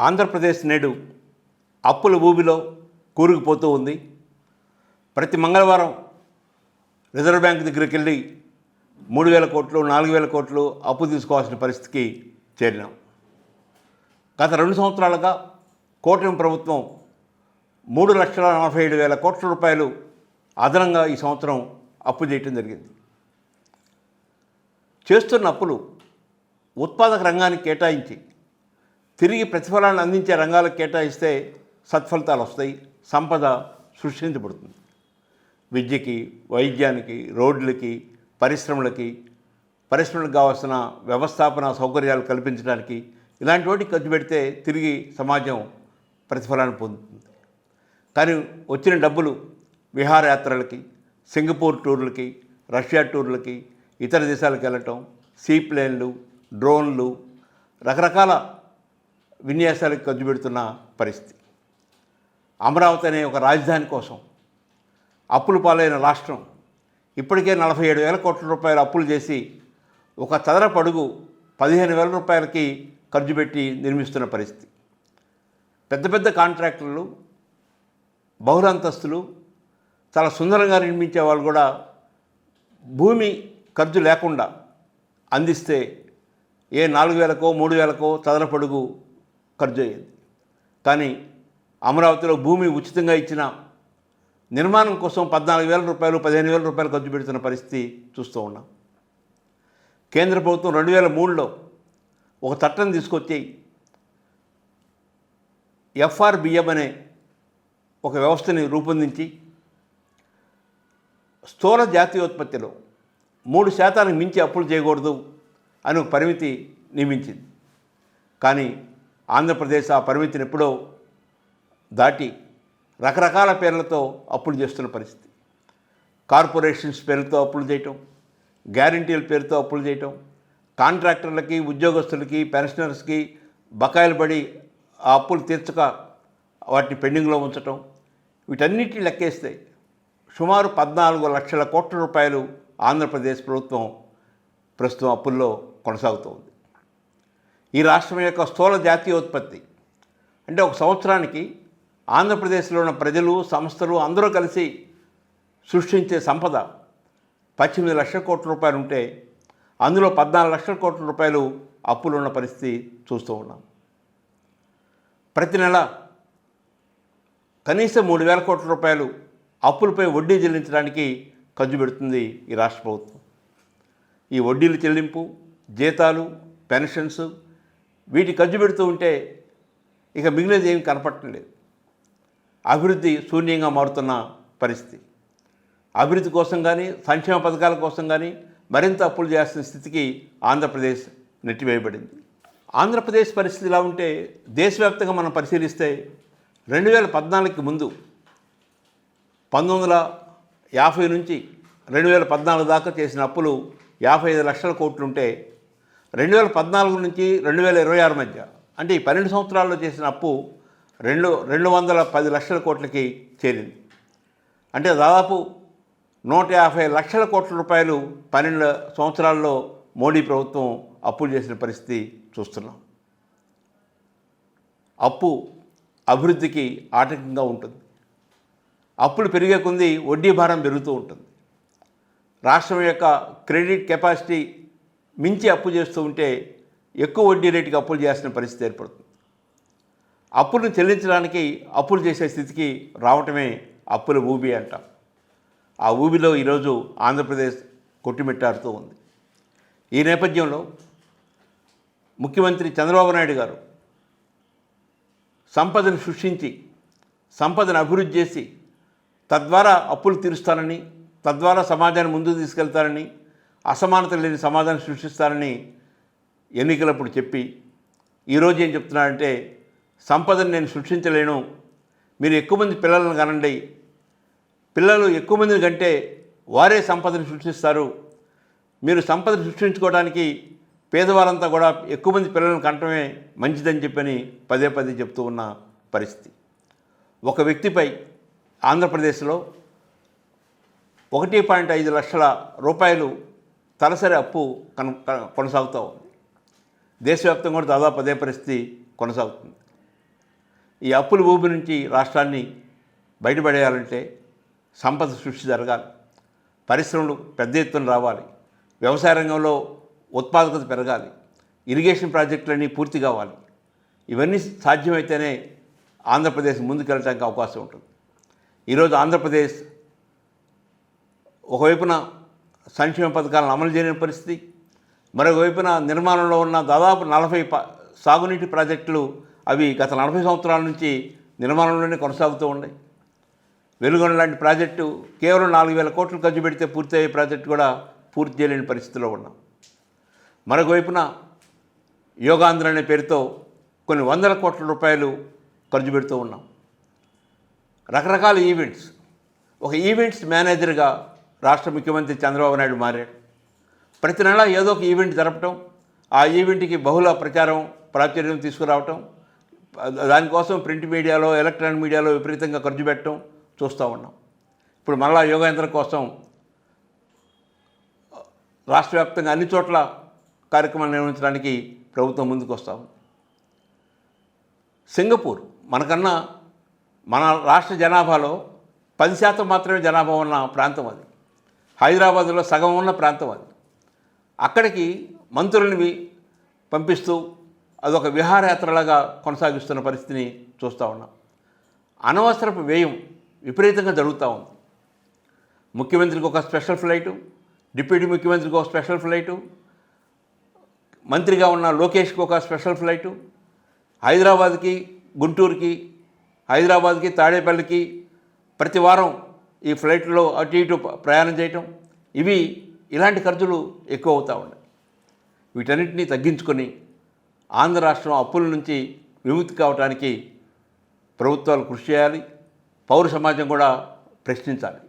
ఆంధ్రప్రదేశ్ నేడు అప్పుల ఊబిలో కూరుకుపోతూ ఉంది. ప్రతి మంగళవారం రిజర్వ్ బ్యాంక్ దగ్గరికి వెళ్ళి 3,000 కోట్లు 4,000 కోట్లు అప్పు తీసుకోవాల్సిన పరిస్థితికి చేరినాం. గత 2 సంవత్సరాలుగా కూటమి ప్రభుత్వం 3,47,000 కోట్ల రూపాయలు అదనంగా ఈ సంవత్సరం అప్పు చేయటం జరిగింది. చేస్తున్న అప్పులు ఉత్పాదక రంగానికి కేటాయించి తిరిగి ప్రతిఫలాన్ని అందించే రంగాలకు కేటాయిస్తే సత్ఫలితాలు వస్తాయి, సంపద సృష్టించబడుతుంది. విద్యకి, వైద్యానికి, రోడ్లకి, పరిశ్రమలకు కావాల్సిన వ్యవస్థాపన సౌకర్యాలు కల్పించడానికి ఇలాంటి వాటికి ఖర్చు పెడితే తిరిగి సమాజం ప్రతిఫలాన్ని పొందుతుంది. కానీ వచ్చిన డబ్బులు విహారయాత్రలకి, సింగపూర్ టూర్లకి, రష్యా టూర్లకి, ఇతర దేశాలకు వెళ్ళటం, సీప్లేన్లు, డ్రోన్లు, రకరకాల విన్యాసాలకు ఖర్చు పెడుతున్న పరిస్థితి. అమరావతి అనే ఒక రాజధాని కోసం అప్పులు పాలైన రాష్ట్రం ఇప్పటికే 47,000 కోట్ల రూపాయలు అప్పులు చేసి ఒక చదరపు అడుగు 15,000 రూపాయలకి ఖర్చు పెట్టి నిర్మిస్తున్న పరిస్థితి. పెద్ద పెద్ద కాంట్రాక్టర్లు, బహుళంతస్తులు, చాలా సుందరంగా నిర్మించే వాళ్ళు కూడా భూమి ఖర్చు లేకుండా అందిస్తే 4,000కో 3,000కో చదరపు అడుగు ఖర్చు అయ్యేది. కానీ అమరావతిలో భూమి ఉచితంగా ఇచ్చిన నిర్మాణం కోసం 14,000 రూపాయలు 15,000 రూపాయలు ఖర్చు పెడుతున్న పరిస్థితి చూస్తూ ఉన్నాం. కేంద్ర ప్రభుత్వం 2003లో ఒక చట్టం తీసుకొచ్చి FRBM అనే ఒక వ్యవస్థని రూపొందించి స్థూల జాతీయోత్పత్తిలో 3% మించి అప్పులు చేయకూడదు అని ఒక పరిమితి నియమించింది. కానీ ఆంధ్రప్రదేశ్ ఆ పరిమితిని ఎప్పుడో దాటి రకరకాల పేర్లతో అప్పులు చేస్తున్న పరిస్థితి. కార్పొరేషన్స్ పేరుతో అప్పులు చేయటం, గ్యారంటీల పేరుతో అప్పులు చేయటం, కాంట్రాక్టర్లకి, ఉద్యోగస్తులకి, పెన్షనర్స్కి బకాయిలు పడి ఆ అప్పులు తీర్చక వాటిని పెండింగ్లో ఉంచటం, వీటన్నిటిని లెక్కేస్తే సుమారు 14 లక్షల కోట్ల రూపాయలు ఆంధ్రప్రదేశ్ ప్రభుత్వం ప్రస్తుతం అప్పుల్లో కొనసాగుతోంది. ఈ రాష్ట్రం యొక్క స్థూల జాతీయోత్పత్తి అంటే ఒక సంవత్సరానికి ఆంధ్రప్రదేశ్లో ఉన్న ప్రజలు, సంస్థలు అందరూ కలిసి సృష్టించే సంపద 18 లక్షల కోట్ల రూపాయలు ఉంటే అందులో 14 లక్షల కోట్ల రూపాయలు అప్పులు ఉన్న పరిస్థితి చూస్తూ ఉన్నాం. ప్రతి నెల కనీసం 3,000 కోట్ల రూపాయలు అప్పులపై వడ్డీ చెల్లించడానికి ఖర్చు పెడుతుంది ఈ రాష్ట్ర ప్రభుత్వం. ఈ వడ్డీలు చెల్లింపు, జీతాలు, పెన్షన్స్ వీటి ఖర్చు పెడుతూ ఉంటే ఇక మిగిలినది ఏమి కనపడటం లేదు. అభివృద్ధి శూన్యంగా మారుతున్న పరిస్థితి. అభివృద్ధి కోసం కానీ, సంక్షేమ పథకాల కోసం కానీ మరింత అప్పులు చేయాల్సిన స్థితికి ఆంధ్రప్రదేశ్ నెట్టివేయబడింది. ఆంధ్రప్రదేశ్ పరిస్థితి ఇలా ఉంటే దేశవ్యాప్తంగా మనం పరిశీలిస్తే 2014కి ముందు 1950 నుంచి 2014 దాకా చేసిన అప్పులు 55 లక్షల కోట్లు ఉంటే 2014 నుంచి 2026 మధ్య అంటే ఈ 12 సంవత్సరాల్లో చేసిన అప్పు 210 లక్షల కోట్లకి చేరింది. అంటే దాదాపు 150 లక్షల కోట్ల రూపాయలు 12 సంవత్సరాల్లో మోడీ ప్రభుత్వం అప్పులు చేసిన పరిస్థితి చూస్తున్నాం. అప్పు అభివృద్ధికి ఆటంకంగా ఉంటుంది. అప్పులు పెరిగే కొద్దీ వడ్డీ భారం పెరుగుతూ ఉంటుంది. రాష్ట్రం యొక్క క్రెడిట్ కెపాసిటీ మించి అప్పు చేస్తూ ఉంటే ఎక్కువ వడ్డీ రేటుకి అప్పులు చేయాల్సిన పరిస్థితి ఏర్పడుతుంది. అప్పులను చెల్లించడానికి అప్పులు చేసే స్థితికి రావటమే అప్పుల ఊబి అంటాం. ఆ ఊబిలో ఈరోజు ఆంధ్రప్రదేశ్ కొట్టుమిట్టాడుతూ ఉంది. ఈ నేపథ్యంలో ముఖ్యమంత్రి చంద్రబాబు నాయుడు గారు సంపదను సృష్టించి, సంపదను అభివృద్ధి చేసి తద్వారా అప్పులు తీరుస్తానని, తద్వారా సమాజాన్ని ముందుకు తీసుకెళ్తారని, అసమానత లేని సమాజాన్ని సృష్టిస్తారని ఎన్నికలప్పుడు చెప్పి ఈరోజు ఏం చెప్తున్నాడంటే సంపదను నేను సృష్టించలేను, మీరు ఎక్కువ మంది పిల్లలను కనండి, పిల్లలు ఎక్కువ మందిని కంటే వారే సంపదను సృష్టిస్తారు, మీరు సంపదను సృష్టించుకోవడానికి పేదవారంతా కూడా ఎక్కువ మంది పిల్లలను కంటమే మంచిదని చెప్పని పదే పదే చెప్తూ ఉన్న పరిస్థితి. ఒక వ్యక్తిపై ఆంధ్రప్రదేశ్లో 1.5 లక్షల రూపాయలు తలసరి అప్పు కొనసాగుతూ ఉంది. దేశవ్యాప్తంగా కూడా దాదాపు అదే పరిస్థితి కొనసాగుతుంది. ఈ అప్పుల ఊబి నుంచి రాష్ట్రాన్ని బయటపడేయాలంటే సంపద సృష్టి జరగాలి, పరిశ్రమలు పెద్ద ఎత్తున రావాలి, వ్యవసాయ రంగంలో ఉత్పాదకత పెరగాలి, ఇరిగేషన్ ప్రాజెక్టులన్నీ పూర్తి కావాలి. ఇవన్నీ సాధ్యమైతేనే ఆంధ్రప్రదేశ్ ముందుకెళ్ళడానికి అవకాశం ఉంటుంది. ఈరోజు ఆంధ్రప్రదేశ్ ఒకవైపున సంక్షేమ పథకాలను అమలు చేయని పరిస్థితి, మరోవైపున నిర్మాణంలో ఉన్న దాదాపు 40 సాగునీటి ప్రాజెక్టులు అవి గత 40 సంవత్సరాల నుంచి నిర్మాణంలోనే కొనసాగుతూ ఉన్నాయి. వెలుగొండ లాంటి ప్రాజెక్టు కేవలం 4,000 కోట్లు ఖర్చు పెడితే పూర్తి అయ్యే ప్రాజెక్టు కూడా పూర్తి చేయలేని పరిస్థితిలో ఉన్నాం. మరొకవైపున యోగాంధ్ర అనే పేరుతో కొన్ని వందల కోట్ల రూపాయలు ఖర్చు పెడుతూ ఉన్నాం. రకరకాల ఈవెంట్స్, ఒక ఈవెంట్స్ మేనేజర్గా రాష్ట్ర ముఖ్యమంత్రి చంద్రబాబు నాయుడు మారాడు. ప్రతి నెల ఏదో ఒక ఈవెంట్ జరపటం, ఆ ఈవెంట్కి బహుళ ప్రాచుర్యం తీసుకురావటం, దానికోసం ప్రింట్ మీడియాలో ఎలక్ట్రానిక్ మీడియాలో విపరీతంగా ఖర్చు పెట్టడం చూస్తూ ఉన్నాం. ఇప్పుడు మళ్ళా యోగాంధ్ర కోసం రాష్ట్ర వ్యాప్తంగా అన్ని చోట్ల కార్యక్రమాలు నిర్వహించడానికి ప్రభుత్వం ముందుకు వస్తూ ఉంది. సింగపూర్ మనకన్నా మన రాష్ట్ర జనాభాలో 10% మాత్రమే జనాభా ఉన్న ప్రాంతం అది. హైదరాబాదులో సగం ఉన్న ప్రాంతం అది. అక్కడికి మంత్రులని పంపిస్తూ అదొక విహారయాత్రలాగా కొనసాగిస్తున్న పరిస్థితిని చూస్తూ ఉన్నాం. అనవసరపు వ్యయం విపరీతంగా జరుగుతూ ఉంది. ముఖ్యమంత్రికి ఒక స్పెషల్ ఫ్లైటు, డిప్యూటీ ముఖ్యమంత్రికి ఒక స్పెషల్ ఫ్లైటు, మంత్రిగా ఉన్న లోకేష్కి ఒక స్పెషల్ ఫ్లైటు, హైదరాబాద్కి, గుంటూరుకి, హైదరాబాద్కి, తాడేపల్లికి ప్రతి వారం ఈ ఫ్లైట్లో అటు ఇటు ప్రయాణం చేయటం, ఇలాంటి ఖర్చులు ఎక్కువ అవుతూ ఉన్నాయి. వీటన్నిటినీ తగ్గించుకొని ఆంధ్ర రాష్ట్రం అప్పుల నుంచి విముక్తి కావడానికి ప్రభుత్వాలు కృషి చేయాలి, పౌర సమాజం కూడా ప్రశ్నించాలి.